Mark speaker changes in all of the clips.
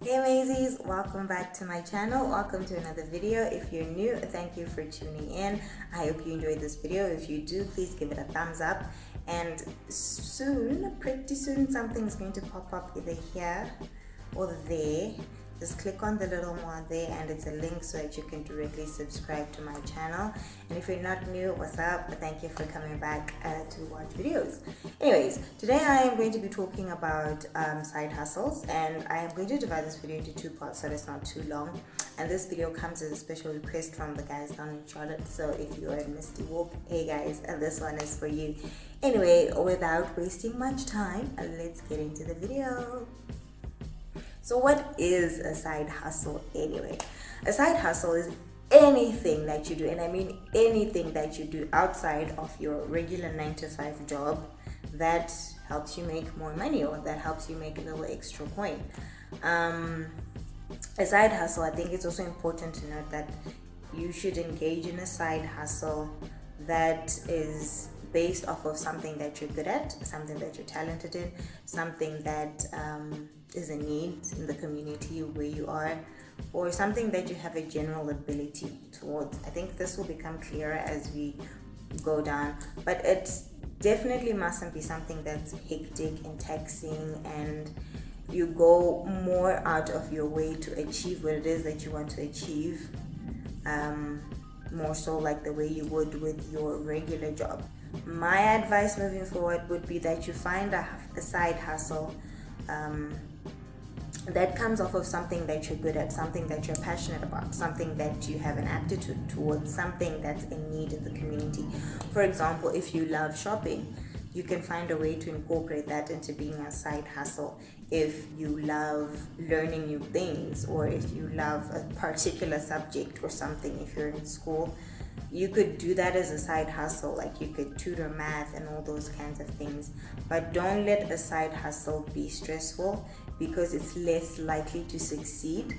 Speaker 1: Hey Maisies, welcome back to my channel. Welcome to another video. If you're new, thank you for tuning in. I hope you enjoyed this video. If you do, please give it a thumbs up. And soon, pretty soon, something is going to pop up either here or there. Just click on the little more there and it's a link so that you can directly subscribe to my channel. And if you're not new, what's up? Thank you for coming back to watch videos. Anyways, today I am going to be talking about side hustles, and I am going to divide this video into two parts so that it's not too long. And this video comes as a special request from the guys down in Charlotte. So if you are in Misty Walk, hey guys, and this one is for you. Anyway, without wasting much time, let's get into the video. So what is a side hustle anyway? A side hustle is anything that you do, and I mean anything that you do outside of your regular 9-to-5 job that helps you make more money or that helps you make a little extra coin. A side hustle, I think it's also important to note that you should engage in a side hustle that is based off of something that you're good at, something that you're talented in, something that is a need in the community where you are, or something that you have a general ability towards. I think this will become clearer as we go down, but it definitely mustn't be something that's hectic and taxing and you go more out of your way to achieve what it is that you want to achieve, more so like the way you would with your regular job. My advice moving forward would be that you find a side hustle that comes off of something that you're good at, something that you're passionate about, something that you have an aptitude towards, something that's in need in the community. For example, if you love shopping, you can find a way to incorporate that into being a side hustle. If you love learning new things, or if you love a particular subject or something, if you're in school, you could do that as a side hustle. Like you could tutor math and all those kinds of things. But don't let a side hustle be stressful, because it's less likely to succeed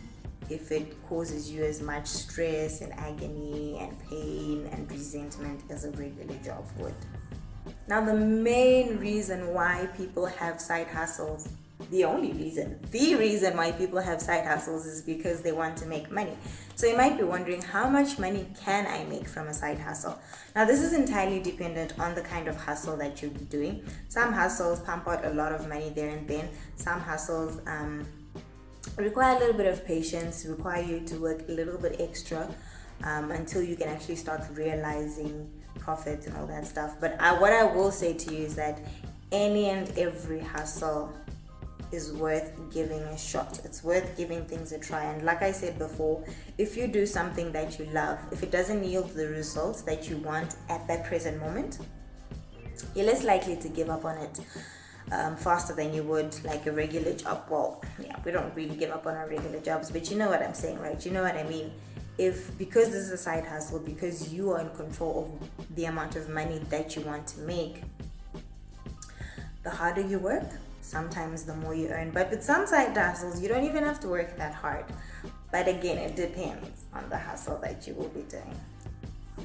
Speaker 1: if it causes you as much stress and agony and pain and resentment as a regular job would. Now, the main reason why people have side hustles, the reason why people have side hustles is because they want to make money. So you might be wondering, how much money can I make from a side hustle? Now, this is entirely dependent on the kind of hustle that you're doing. Some hustles pump out a lot of money there and then. Some hustles require a little bit of patience, require you to work a little bit extra until you can actually start realizing profits and all that stuff. But what I will say to you is that any and every hustle is worth giving a shot. It's worth giving things a try. And like I said before, if you do something that you love, if it doesn't yield the results that you want at that present moment, you're less likely to give up on it faster than you would like a regular job. Well, yeah, we don't really give up on our regular jobs, but you know what I'm saying, right? You know what I mean? Because this is a side hustle, because you are in control of the amount of money that you want to make, the harder you work, sometimes the more you earn. But with some side hustles, you don't even have to work that hard. But again, it depends on the hustle that you will be doing.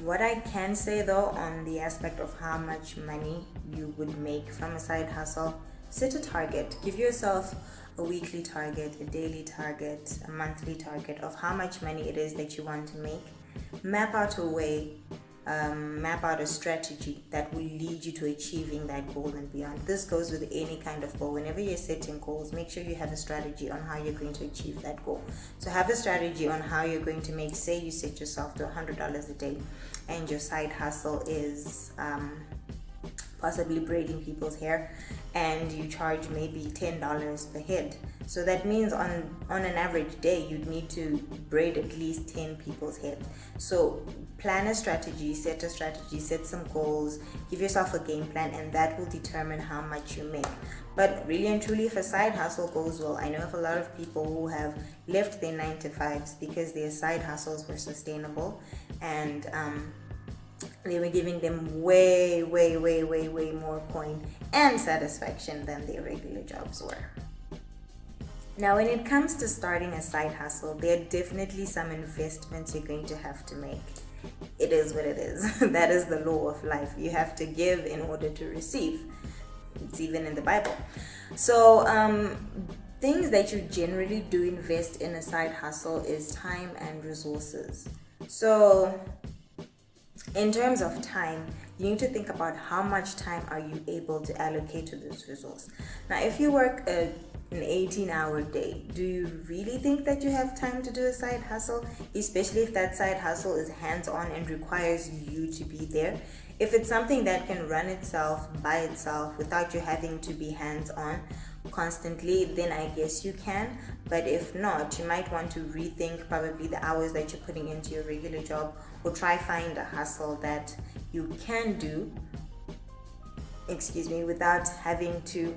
Speaker 1: What I can say though, on the aspect of how much money you would make from a side hustle, set a target. Give yourself a weekly target, a daily target, a monthly target of how much money it is that you want to make. Map out a way, map out a strategy that will lead you to achieving that goal and beyond. This goes with any kind of goal. Whenever you're setting goals, make sure you have a strategy on how you're going to achieve that goal. So have a strategy on how you're going to make, say you set yourself to $100 a day and your side hustle is possibly braiding people's hair, and you charge maybe $10 per head. So that means on an average day, you'd need to braid at least 10 people's heads. So plan a strategy, set some goals, give yourself a game plan, and that will determine how much you make. But really and truly, if a side hustle goes well, I know of a lot of people who have left their 9-to-5s because their side hustles were sustainable and they were giving them way more coin and satisfaction than their regular jobs were. Now, when it comes to starting a side hustle, there are definitely some investments you're going to have to make. It is what it is. That is the law of life. You have to give in order to receive. It's even in the Bible. So things that you generally do invest in a side hustle is time and resources. So in terms of time, you need to think about how much time are you able to allocate to this resource. Now, if you work an 18-hour day, do you really think that you have time to do a side hustle? Especially if that side hustle is hands-on and requires you to be there. If it's something that can run itself by itself without you having to be hands-on constantly, then I guess you can. But if not, you might want to rethink probably the hours that you're putting into your regular job, or try find a hustle that you can do, without having to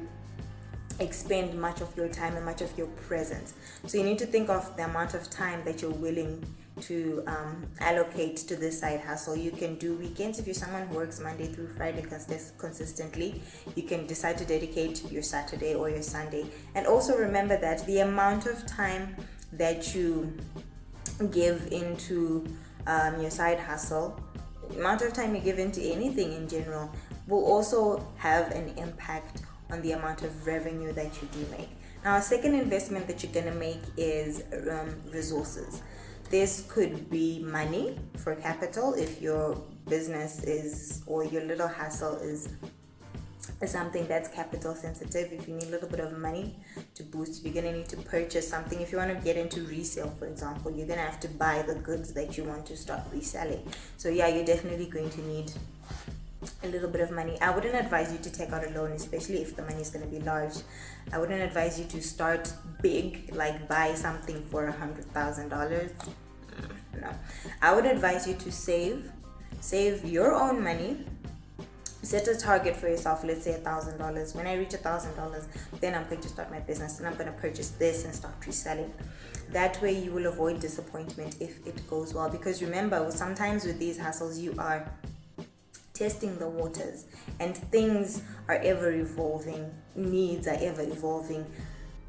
Speaker 1: expend much of your time and much of your presence. So you need to think of the amount of time that you're willing to allocate to this side hustle. You can do weekends. If you're someone who works Monday through Friday consistently, you can decide to dedicate your Saturday or your Sunday. And also remember that the amount of time that you give into your side hustle, the amount of time you give into anything in general, will also have an impact on the amount of revenue that you do make. Now, a second investment that you're going to make is resources. This could be money for capital if your business is, or your little hustle is something that's capital sensitive. If you need a little bit of money to boost, you're going to need to purchase something. If you want to get into resale, for example, you're going to have to buy the goods that you want to start reselling. So yeah, you're definitely going to need a little bit of money. I wouldn't advise you to take out a loan, especially if the money is going to be large. I wouldn't advise you to start big, like buy something for $100,000. No, I would advise you to save your own money. Set a target for yourself. Let's say $1,000. When I reach $1,000, then I'm going to start my business and I'm going to purchase this and start reselling. That way you will avoid disappointment if it goes well, because remember, sometimes with these hustles you are testing the waters and things are ever evolving, needs are ever evolving.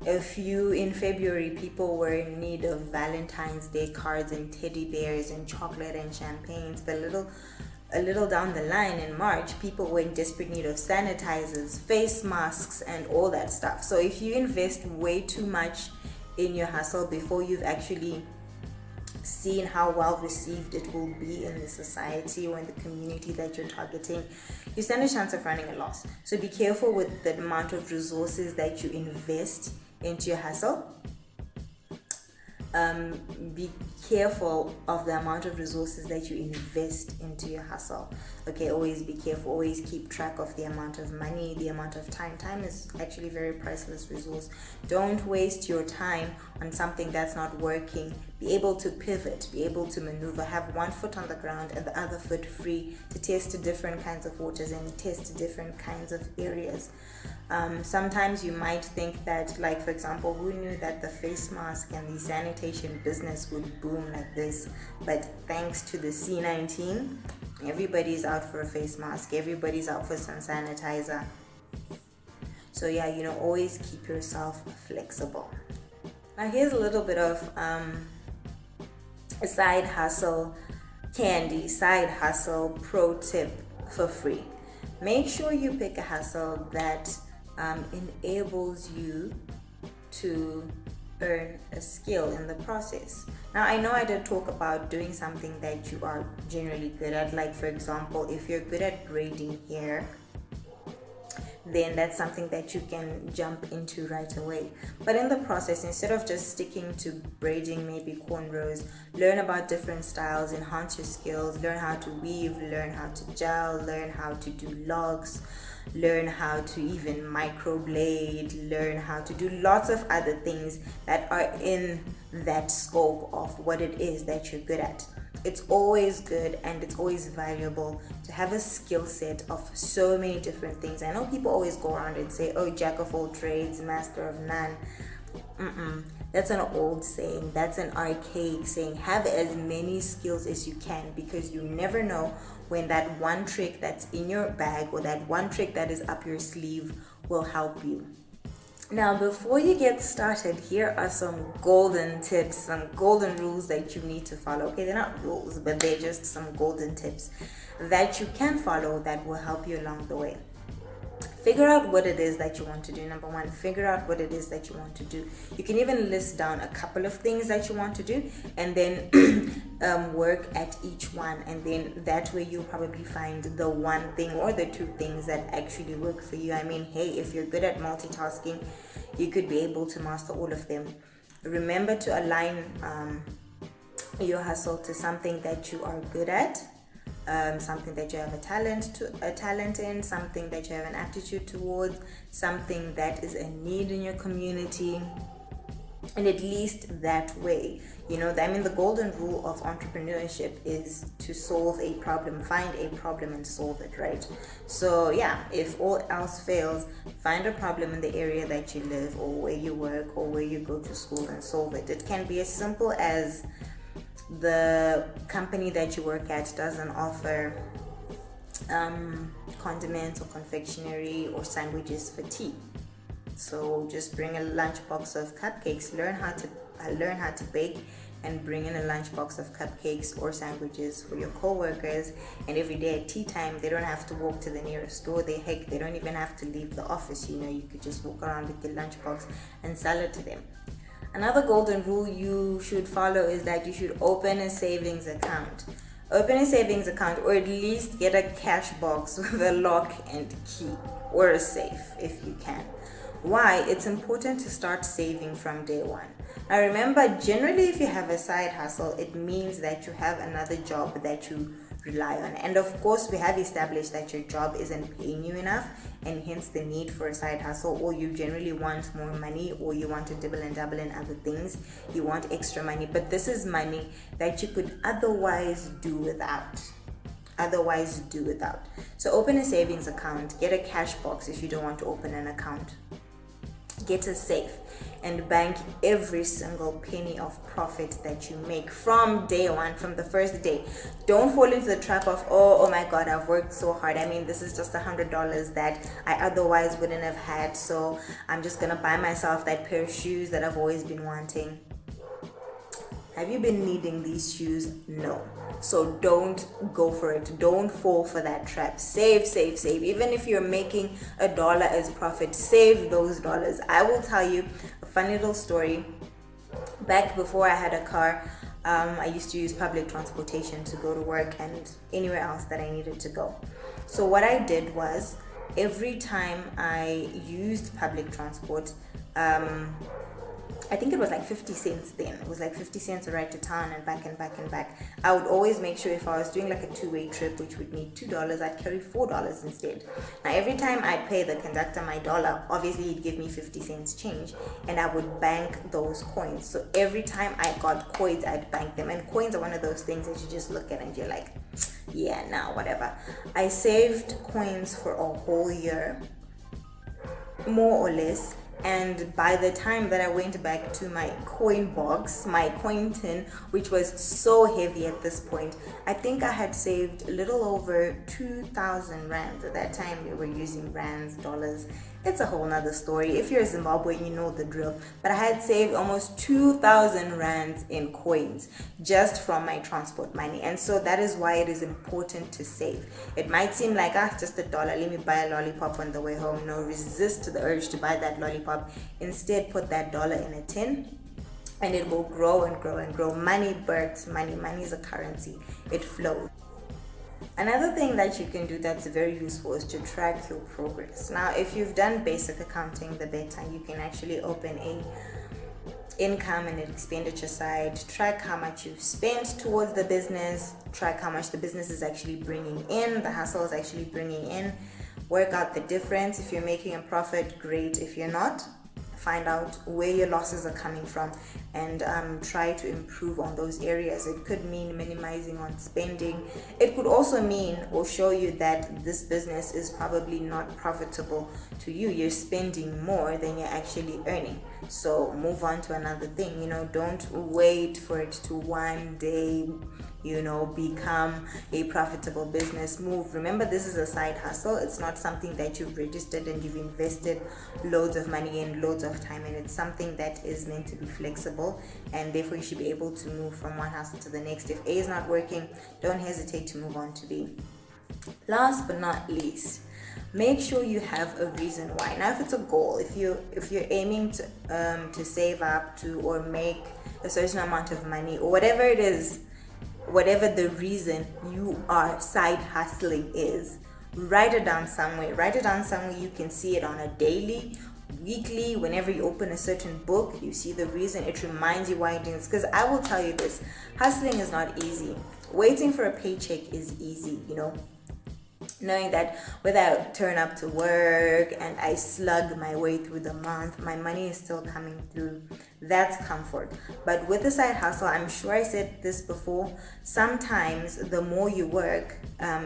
Speaker 1: If in February people were in need of Valentine's Day cards and teddy bears and chocolate and champagnes, but a little down the line in March, people were in desperate need of sanitizers, face masks, and all that stuff. So if you invest way too much in your hustle before you've actually seen how well received it will be in the society or in the community that you're targeting, you stand a chance of running a loss. So be careful with the amount of resources that you invest into your hustle. Be careful of the amount of resources that you invest into your hustle. Okay, always be careful. Always keep track of the amount of money, the amount of time. Time is actually a very priceless resource. Don't waste your time on something that's not working. Be able to pivot, be able to maneuver, have one foot on the ground and the other foot free to test different kinds of waters and test different kinds of areas. Sometimes you might think that, like for example, who knew that the face mask and the sanitation business would boom like this? But thanks to the C-19, everybody's out for a face mask, everybody's out for some sanitizer. So yeah, always keep yourself flexible. Now here's a little bit of a side hustle candy, side hustle pro tip for free. Make sure you pick a hustle that enables you to earn a skill in the process. Now, I know I did talk about doing something that you are generally good at. Like, for example, if you're good at braiding hair, then that's something that you can jump into right away. But in the process, instead of just sticking to braiding maybe cornrows, learn about different styles, enhance your skills, learn how to weave, learn how to gel, learn how to do locks, learn how to even microblade, learn how to do lots of other things that are in that scope of what it is that you're good at. It's always good and it's always valuable to have a skill set of so many different things. I know people always go around and say, oh, jack of all trades, master of none. That's an old saying. That's an archaic saying. Have as many skills as you can, because you never know when that one trick that's in your bag or that one trick that is up your sleeve will help you. Now, before you get started, here are some golden tips, some golden rules that you need to follow. Okay, they're not rules, but they're just some golden tips that you can follow that will help you along the way. Figure out what it is that you want to do. Number one, figure out what it is that you want to do. You can even list down a couple of things that you want to do, and then work at each one, and then that way you'll probably find the one thing or the two things that actually work for you. I mean, hey, if you're good at multitasking, you could be able to master all of them. Remember to align your hustle to something that you are good at, something that you have a talent in, something that you have an aptitude towards, something that is a need in your community. And at least that way, the golden rule of entrepreneurship is to solve a problem, find a problem and solve it, right? So yeah, if all else fails, find a problem in the area that you live or where you work or where you go to school and solve it. It can be as simple as the company that you work at doesn't offer condiments or confectionery or sandwiches for tea. So just bring a lunchbox of cupcakes. Learn how to bake, and bring in a lunchbox of cupcakes or sandwiches for your co-workers. And every day at tea time, they don't have to walk to the nearest store. They don't even have to leave the office. You could just walk around with your lunchbox and sell it to them. Another golden rule you should follow is that you should open a savings account. Open a savings account, or at least get a cash box with a lock and key, or a safe if you can. Why? It's important to start saving from day one. Now remember, generally if you have a side hustle, it means that you have another job that you rely on. And of course, we have established that your job isn't paying you enough, and hence the need for a side hustle, or you generally want more money, or you want to dibble and dabble in other things. You want extra money, but this is money that you could otherwise do without. So open a savings account, get a cash box if you don't want to open an account. Get a safe and bank every single penny of profit that you make from day one, from the first day. Don't fall into the trap of, oh my God, I've worked so hard. I mean, this is just $100 that I otherwise wouldn't have had. So I'm just going to buy myself that pair of shoes that I've always been wanting. Have you been needing these shoes? No. So don't go for it. Don't fall for that trap. Save. Even if you're making $1 as profit, save those dollars. I will tell you a funny little story. Back before I had a car, I used to use public transportation to go to work and anywhere else that I needed to go. So what I did was, every time I used public transport, I think it was like 50 cents then. It was like 50 cents to ride to town and back and back and back. I would always make sure if I was doing like a two-way trip, which would need $2, I'd carry $4 instead. Now, every time I'd pay the conductor my $1, obviously he'd give me 50 cents change, and I would bank those coins. So every time I got coins, I'd bank them. And coins are one of those things that you just look at and you're like, yeah, nah, whatever. I saved coins for a whole year, more or less. And by the time that I went back to my coin box, my coin tin, which was so heavy at this point, I think I had saved a little over 2,000 rands. At that time, we were using rands, dollars. It's a whole nother story. If you're Zimbabwean, you know the drill. But I had saved almost 2,000 rands in coins just from my transport money. And so that is why it is important to save. It might seem like, just $1, let me buy a lollipop on the way home. No, resist the urge to buy that lollipop. Instead, put that $1 in a tin, and it will grow and grow and grow. Money births money. Money is a currency. It flows. Another thing that you can do that's very useful is to track your progress. Now, if you've done basic accounting, the better. You can actually open a income and expenditure side, track how much you've spent towards the business, track how much the business is actually bringing in, the hustle is actually bringing in, work out the difference. If you're making a profit, great. If you're not, find out where your losses are coming from and try to improve on those areas. It could mean minimizing on spending. It could also mean or show you that this business is probably not profitable to you. You're spending more than you're actually earning. So move on to another thing. Don't wait for it to one day become a profitable business. Move. Remember, this is a side hustle. It's not something that you've registered and you've invested loads of money and loads of time in. It's something that is meant to be flexible, and therefore you should be able to move from one hustle to the next. If A is not working, don't hesitate to move on to B. Last but not least, make sure you have a reason why. Now if it's a goal, if you're aiming to save up to or make a certain amount of money or whatever it is, whatever the reason you are side hustling is, write it down somewhere. Write it down somewhere you can see it on a daily, weekly. Whenever you open a certain book, you see the reason. It reminds you why you're doing this. Because I will tell you this, hustling is not easy. Waiting for a paycheck is easy, you know. Knowing that whether I turn up to work and I slug my way through the month, my money is still coming through. That's comfort. But with the side hustle, I'm sure I said this before, sometimes the more you work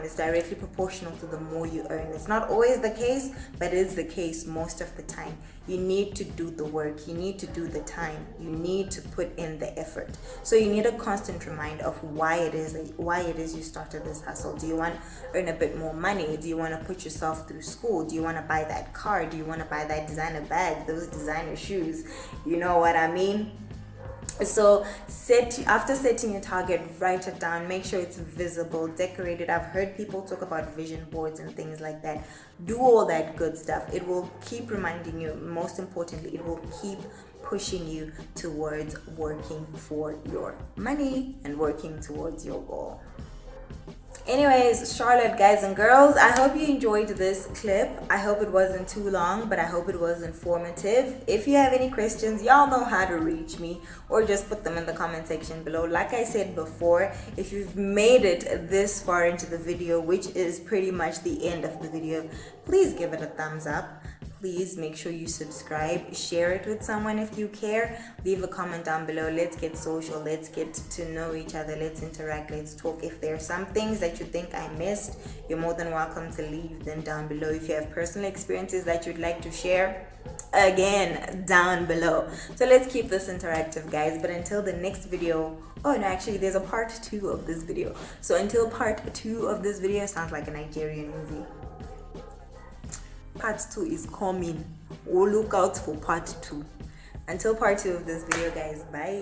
Speaker 1: is directly proportional to the more you earn. It's not always the case, but it is the case most of the time. You need to do the work. You need to do the time. You need to put in the effort. So you need a constant reminder of why it is you started this hustle. Do you want to earn a bit more money? Do you want to put yourself through school? Do you want to buy that car? Do you want to buy that designer bag, those designer shoes? You know what I mean? So after setting your target, write it down, make sure it's visible, decorate it. I've heard people talk about vision boards and things like that. Do all that good stuff. It will keep reminding you, most importantly, it will keep pushing you towards working for your money and working towards your goal. Anyways, Charlotte, guys and girls, I hope you enjoyed this clip. I hope it wasn't too long, but I hope it was informative. If you have any questions, y'all know how to reach me, or just put them in the comment section below. Like I said before, if you've made it this far into the video, which is pretty much the end of the video, please give it a thumbs up. Please make sure you subscribe, share it with someone if you care, leave a comment down below. Let's get social, let's get to know each other, let's interact, let's talk. If there are some things that you think I missed, you're more than welcome to leave them down below. If you have personal experiences that you'd like to share, again, down below. So let's keep this interactive, guys. But until the next video, oh no, actually there's a part 2 of this video. So until part 2 of this video, sounds like a Nigerian movie. Part 2 is coming. We'll look out for part 2. Until part 2 of this video, guys, bye.